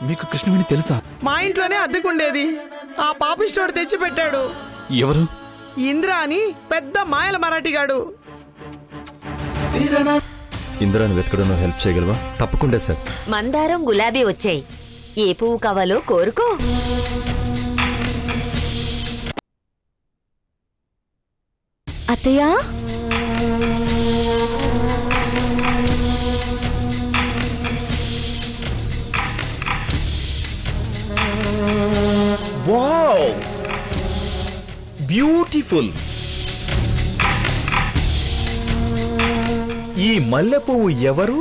మీకు కృష్ణవేణి తెలుసా? మా ఇంట్లోనే అద్దెకుండేది. ఆ పాపిస్టోడు తెచ్చి పెట్టాడు. ఎవరు? ఇంద్ర అని పెద్ద మాయల మరాఠీగాడు. ఇంద్రాని వెతకడంలో హెల్ప్ చేయగలవా? తప్పకుండా సార్. మందారం గులాబీ వచ్చాయి. ఏ పువ్వు కావాలో కోరుకో. అత్తయ్య, వావ్, బ్యూటిఫుల్. ఈ మల్లెపువ్వు ఎవరు?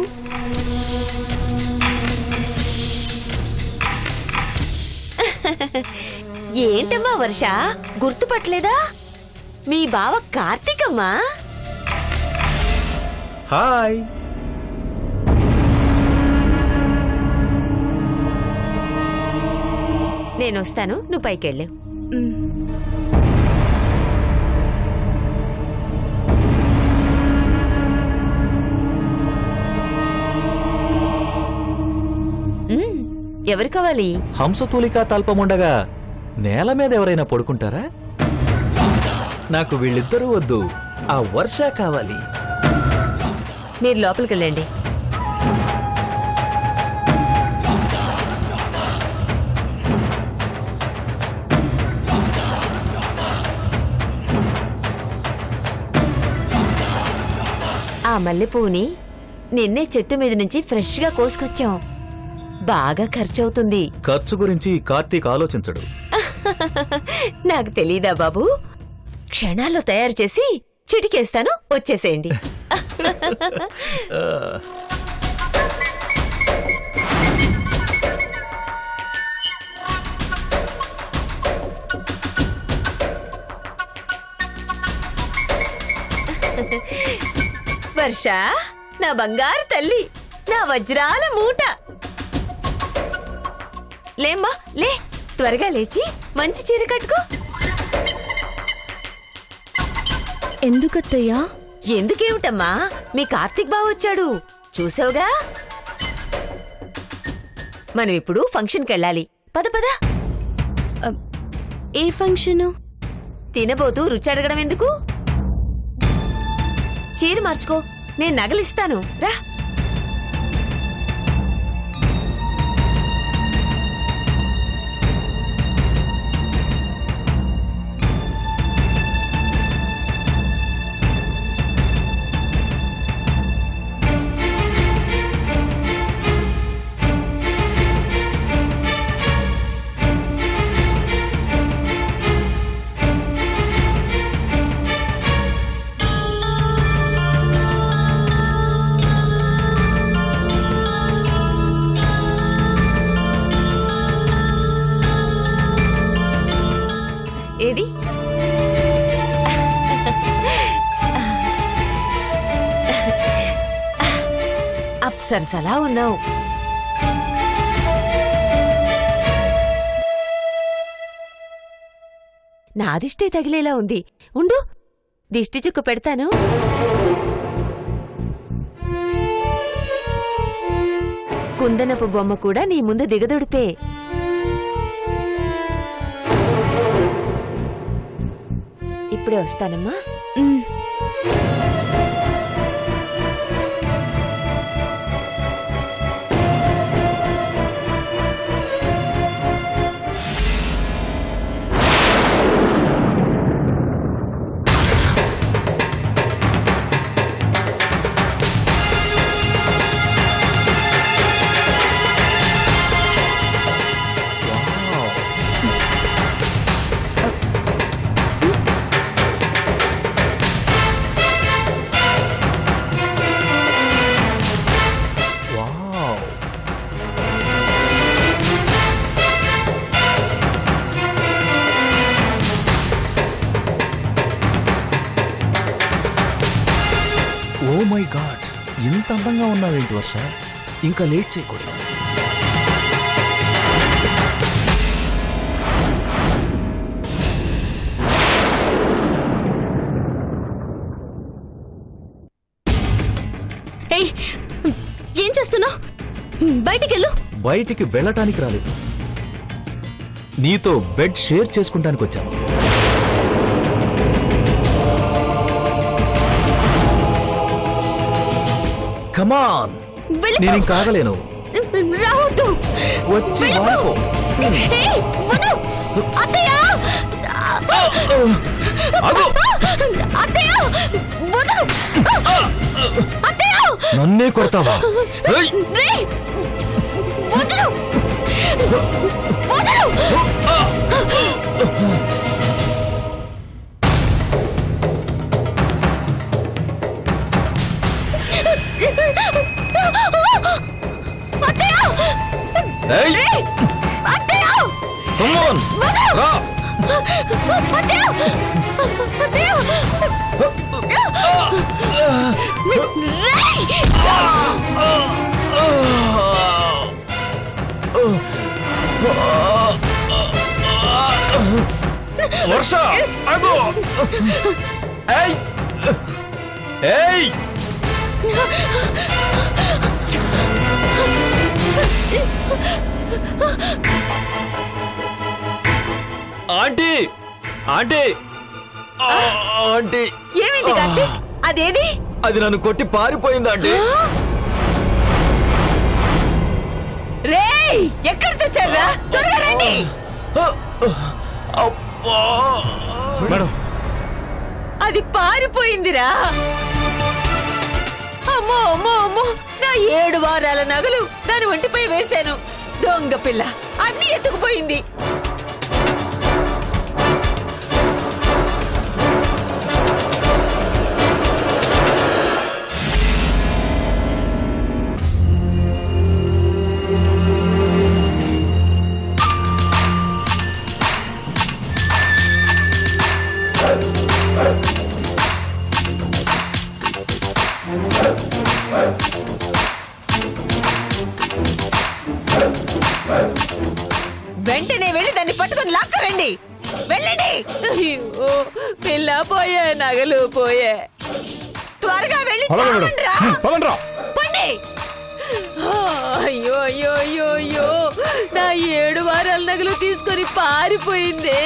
ఏంటమ్మా వర్ష, గుర్తుపట్టలేదా? మీ బావ కార్తీకమ్మా. హాయ్. నేనొస్తాను, నువ్వు పైకెళ్ళు. ఎవరు కావాలి? హంసతూలికా తల్పముండగా నేల మీద ఎవరైనా పడుకుంటారా? నాకు వీళ్ళిద్దరూ వద్దు, ఆ వర్ష కావాలి. మీరు లోపలికి వెళ్ళండి. ఆ మల్లెపువ్వుని నిన్నే చెట్టు మీద నుంచి ఫ్రెష్ గా కోసుకొచ్చాం. బాగా ఖర్చవుతుంది. ఖర్చు గురించి కార్తీక్ ఆలోచించడు. నాకు తెలీదా బాబు? క్షణాల్లో తయారు చేసి చిటికేస్తాను, వచ్చేసేయండి. వర్ష, నా బంగారు తల్లి, నా వజ్రాల మూట. లేమ్మా, లే, త్వరగా లేచి మంచి చీర కట్టుకో. ఎందుకత్తయ్యా? ఎందుకేమిటమ్మా, మీ కార్తీక్ బావ వచ్చాడు, చూసావుగా. మనం ఇప్పుడు ఫంక్షన్కి వెళ్ళాలి. పద పద. ఏ ఫంక్షను? తినబోతూ రుచి అడగడం ఎందుకు? చీర మార్చుకో, నేను నగలిస్తాను, రా. ఏది? అప్సరసలా ఉన్నావు. నా దిష్టి తగిలేలా ఉంది. ఉండు, దిష్టి చుక్కు పెడతాను. కుందనపు బొమ్మ కూడా నీ ముందు దిగదుడిపే. ఇప్పుడే వస్తానమ్మా. ఓ మై గాడ్, ఇంత అందంగా ఉన్నావేంటి వర్ష? ఇంకా లేట్ చేయకూడదు. ఏం చేస్తున్నావు? బయటికెళ్ళు. బయటికి వెళ్ళటానికి రాలేదు. నీతో బెడ్ షేర్ చేసుకుంటానికి వచ్చాను. కమాన్, నేను ఇంకా ఆగలేను. రావద్దు, వచ్చి వాడుకో. నన్నే కొడతావా? వర్ష, ఆగు! ఏయ్ ఏయ్ ఆంటీ, ఆంటీ, ఆంటీ, ఏమైంది కార్తీక్? అదేది? అది నన్ను కొట్టి పారిపోయింది ఆంటీ. రేయ్, ఎక్కడ తెచ్చారా? త్వరగా రండి. మేడం, అది పారిపోయిందిరా. అమ్మో అమ్మో అమ్మో, నా 7 వారాల నగలు దాని ఒంటిపై వేశాను. దొంగ పిల్ల అన్ని ఎత్తుకుపోయింది. వెంటనే వెళ్ళి దాన్ని పట్టుకొని లాక్కరండి. వెళ్ళండి. అయ్యో, పిల్ల పోయే, నగలు పోయే. త్వరగా వెళ్ళి పండి. అయ్యో అయ్యో అయ్యో అయ్యో, నా 7 వారాల నగలు తీసుకొని పారిపోయిందే.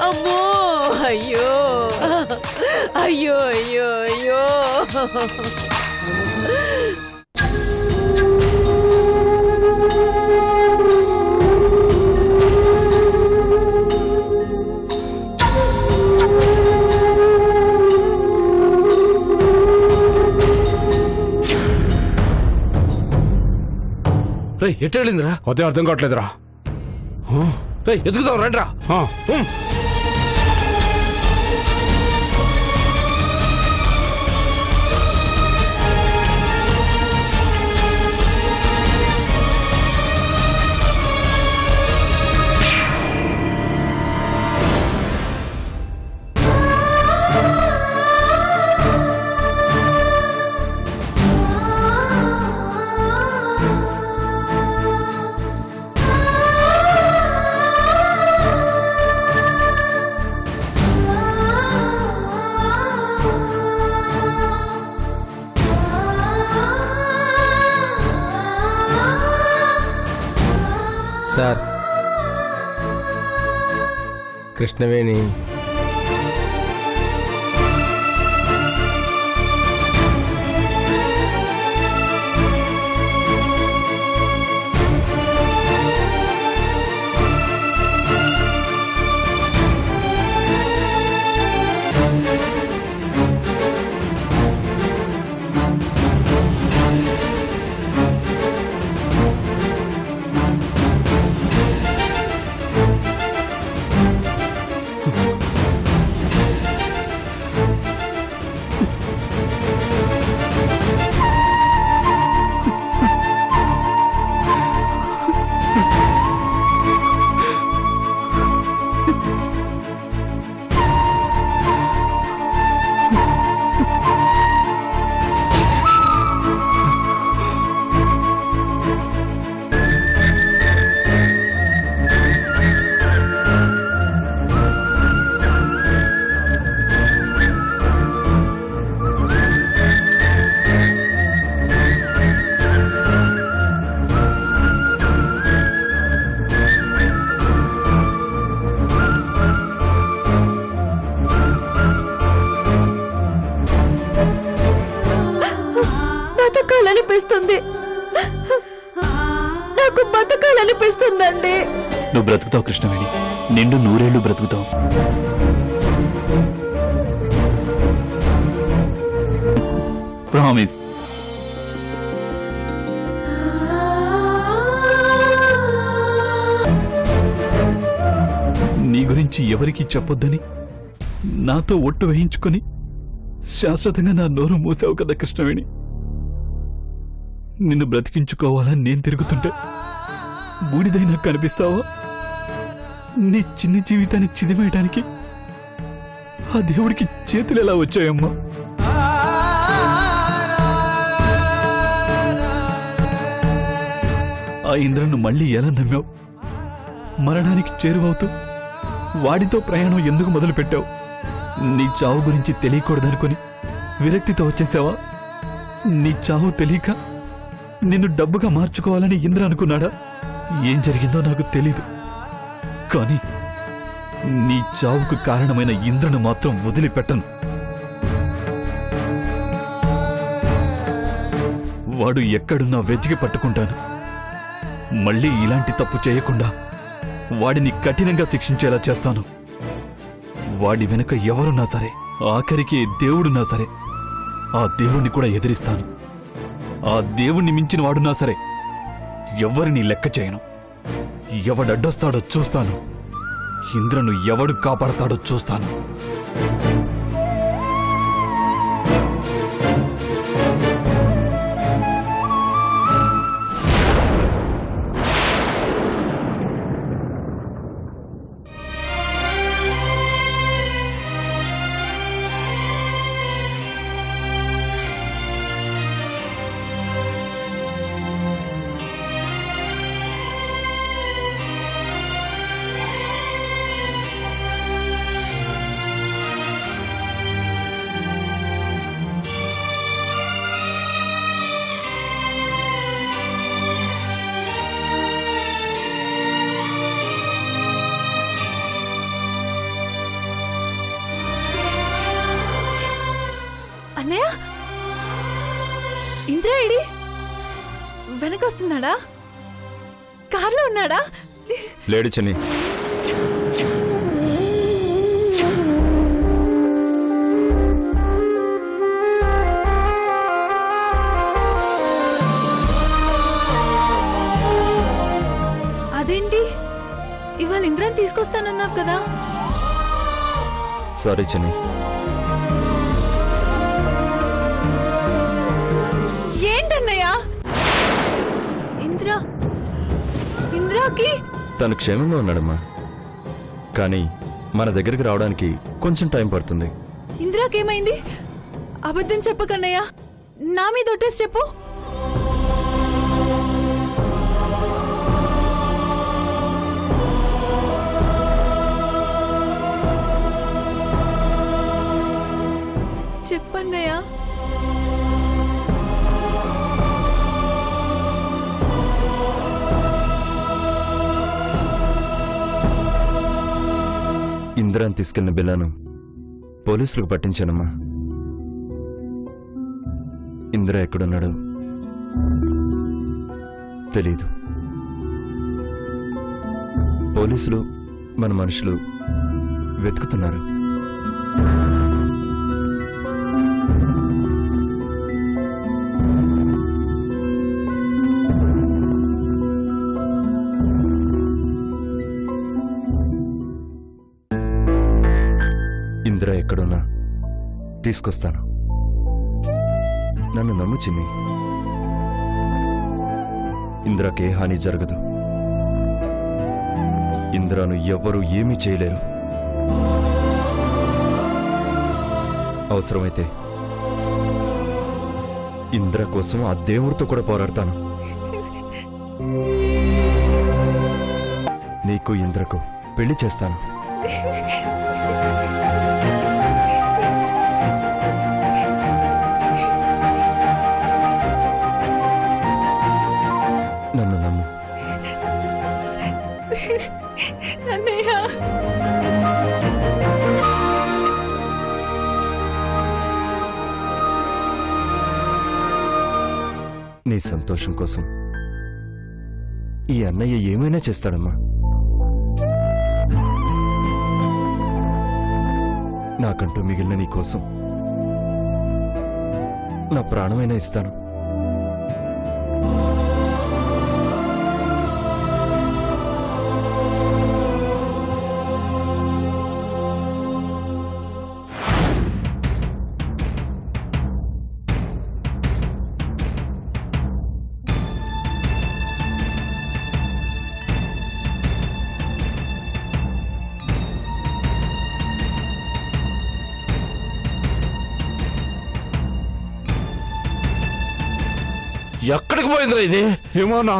అమ్మో, అయ్యో అయ్యో అయ్యో అయ్యో. ఎటు వెళ్ళిందిరా? అదే అర్థం కావట్లేదురా. ఎదుగుతావు రండిరా. సార్, కృష్ణవేణి బ్రతకాలనిపిస్తుందండి. నువ్వు బ్రతుకుతావు కృష్ణవేణి, నిండు 100 ఏళ్ళు బ్రతుకుతావు. ప్రామిస్. నీ గురించి ఎవరికీ చెప్పొద్దని నాతో ఒట్టు వేయించుకొని శాశ్వతంగా నా నోరు మూసావు కదా కృష్ణవేణి. నిన్ను బ్రతికించుకోవాలని నేను తిరుగుతుంటే బూడిదై నాకు కనిపిస్తావా? నీ చిన్న జీవితాన్ని చిదిమేయడానికి ఆ దేవుడికి చేతులు ఎలా వచ్చాయమ్మా? ఆ ఇంద్రను మళ్ళీ ఎలా నమ్మావు? మరణానికి చేరువవుతూ వాడితో ప్రయాణం ఎందుకు మొదలు పెట్టావు? నీ చావు గురించి తెలియకూడదనుకొని విరక్తితో వచ్చేసావా? నీ చావు తెలియక నిన్ను డబ్బుగా మార్చుకోవాలని ఇంద్ర అనుకున్నాడా? ఏం జరిగిందో నాకు తెలీదు, కానీ నీ చావుకు కారణమైన ఇంద్రను మాత్రం వదిలిపెట్టను. వాడు ఎక్కడున్నా వెతికి పట్టుకుంటాను. మళ్ళీ ఇలాంటి తప్పు చేయకుండా వాడిని కఠినంగా శిక్షించేలా చేస్తాను. వాడి వెనుక ఎవరున్నా సరే, ఆఖరికి దేవుడున్నా సరే, ఆ దేవుణ్ణి కూడా ఎదిరిస్తాను. ఆ దేవుణ్ణి మించిన వాడున్నా సరే ఎవరిని లెక్క చేయను. ఎవడడ్డొస్తాడో చూస్తాను. ఇంద్రను ఎవడు కాపాడతాడో చూస్తాను. అన్నయ్య, ఇంద్ర ఏడి? వెనకొస్తున్నాడా? కార్లో ఉన్నాడా? లేడు చిన్ని. అదేంటి, ఇవాళ ఇంద్రాన్ని తీసుకొస్తానన్నావు కదా? సారీ చిన్ని. ఏంటన్నయ్యా? ఇంద్రాకి తను క్షేమంగా ఉన్నాడమ్మా, కానీ మన దగ్గరికి రావడానికి కొంచెం టైం పడుతుంది. ఇంద్రాకేమైంది? అబద్ధం చెప్పకన్నయ్యా, నా మీద ఒట్టేసి చెప్పు. చెప్పన్నయ్యా. ఇంద్రాన్ని తీసుకెళ్లిన బిల్లాను పోలీసులకు పట్టించానమ్మా. ఇంద్ర ఎక్కడున్నాడు తెలీదు. పోలీసులు మన మనుషులు వెతుకుతున్నారు. ఇంద్ర ఎక్కడున్నా తీసుకొస్తాను. నన్ను నమ్ము చిన్ని. ఇంద్రకే హాని జరగదు. ఇంద్రను ఎవ్వరూ ఏమీ చేయలేరు. అవసరమైతే ఇంద్ర కోసం ఆ దేవుడితో కూడా పోరాడతాను. నీకు ఇంద్రకు పెళ్లి చేస్తాను. నన్ను నమ్ము. అన్నయ్య, నీ సంతోషం కోసం ఈ అన్నయ్య ఏమైనా చేస్తాడమ్మా. నాకంటూ మిగిలిన నీ కోసం నా ప్రాణమైనా ఇస్తాను. ఎక్కడికి పోయిందిరా ఇది? ఏమోనా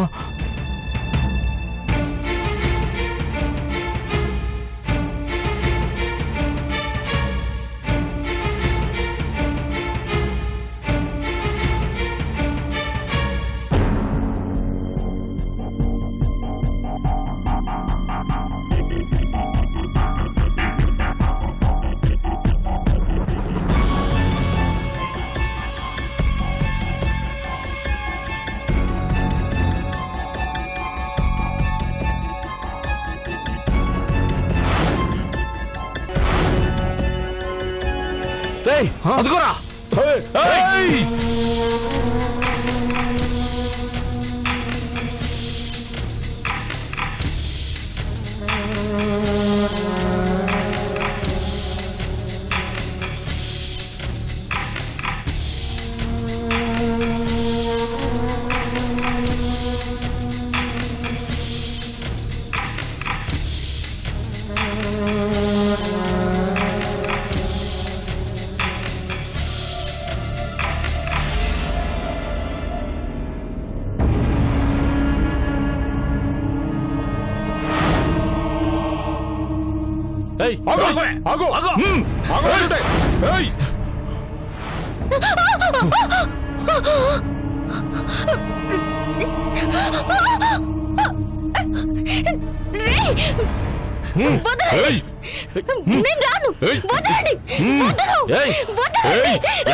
అదిగోరా.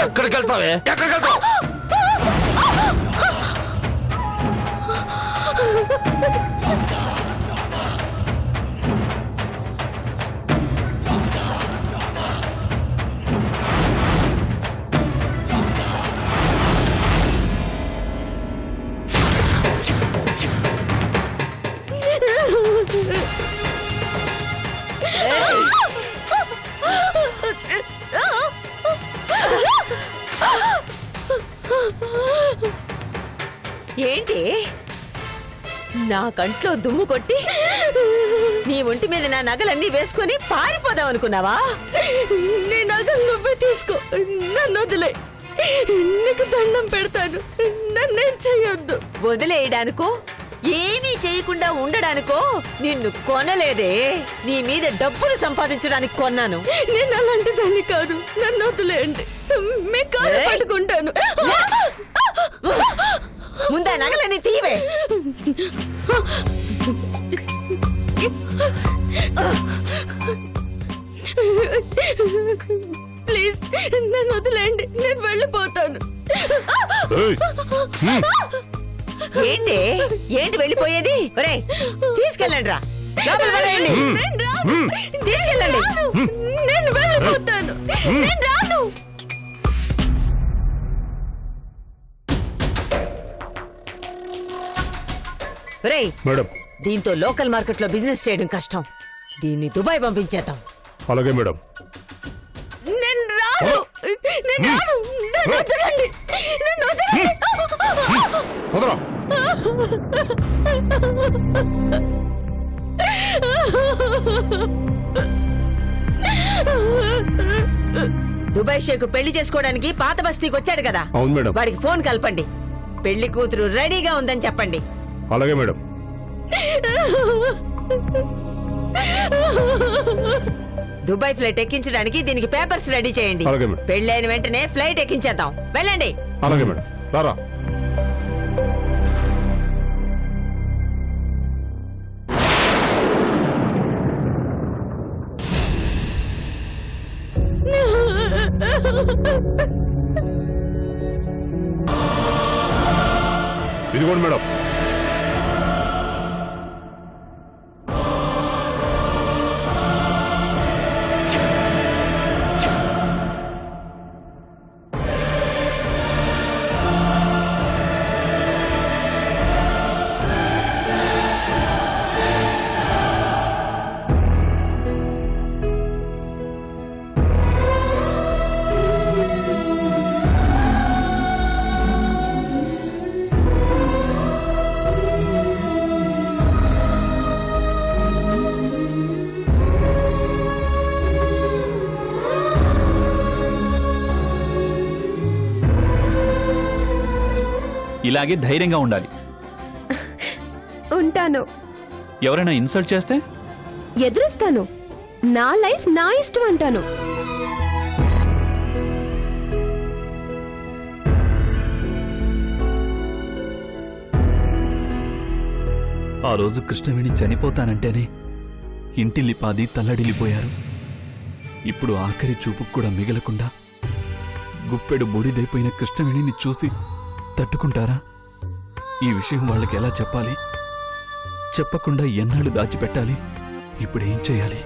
ఎక్కడికి వెళ్తావే? ఎక్కడికి వెళ్తావు? ఏంటి నా కంట్లో దుమ్ము కొట్టి నీ ఒంటి మీద నా నగలన్నీ వేసుకుని పారిపోదాం అనుకున్నావా? నీ నగలు నువ్వే తీసుకో, నన్ను వదిలే. నీకు దండం పెడతాను, నన్నేం చెయ్యొద్దు. వదిలేయడానికో ఏమీ చేయకుండా ఉండడానికో నిన్ను కొనలేదే, నీ మీద డబ్బులు సంపాదించడానికి కొన్నాను. నేను అలాంటి దాన్ని కాదు, నన్ను వదిలేయండి. మీ కాళ్ళు పట్టుకుంటాను. ముందా నగలని తీవే. ప్లీజ్ నన్ను వదిలేయండి, నేను వెళ్ళిపోతాను. ఏంటి ఏంటి వెళ్ళిపోయేది? ఒరేయ్ తీసుకెళ్ళండి రా, లోపల పడేయండి. తీసుకెళ్ళండి. నేను వెళ్ళిపోతాను, నేను రాను. ఒరేయ్ మేడం, దీంతో లోకల్ మార్కెట్ లో బిజినెస్ చేయడం కష్టం, దీన్ని దుబాయ్ పంపించేద్దాం. అలాగే మేడం. నేను రాను, నేను రాను. నన్ను వదలండి, నన్ను వదలండి. వదరా. దుబాయ్ షేక్ పెళ్లి చేసుకోవడానికి పాత బస్తీకి వచ్చాడు కదా, అవును మేడం. వాడికి ఫోన్ కలపండి. పెళ్లి కూతురు రెడీగా ఉందని చెప్పండి. అలాగే మేడం. దుబాయ్ ఫ్లైట్ ఎక్కించడానికి దీనికి పేపర్స్ రెడీ చేయండి. అలాగే మేడం. పెళ్ళైన వెంటనే ఫ్లైట్ ఎక్కించేద్దాం. వెళ్ళండి. అలాగే మేడం. రారా. ఇదిగోండి మేడం. ఇలాగే ధైర్యంగా ఉండాలి. ఉంటాను. ఎవరైనా ఇన్సల్ట్ చేస్తే ఎదురిస్తాను. నా లైఫ్ నా ఇష్టం అంటాను. ఆ రోజు కృష్ణవేణి చనిపోతానంటేనే ఇంటిల్లిపాది తల్లడిల్లిపోయారు. ఇప్పుడు ఆఖరి చూపుకు కూడా మిగలకుండా గుప్పెడు బూడిదైపోయిన కృష్ణవేణిని చూసి తట్టుకుంటారా? ఈ విషయం వాళ్ళకి ఎలా చెప్పాలి? చెప్పకుండా ఎన్నాళ్ళు దాచిపెట్టాలి? ఇప్పుడేం చేయాలి?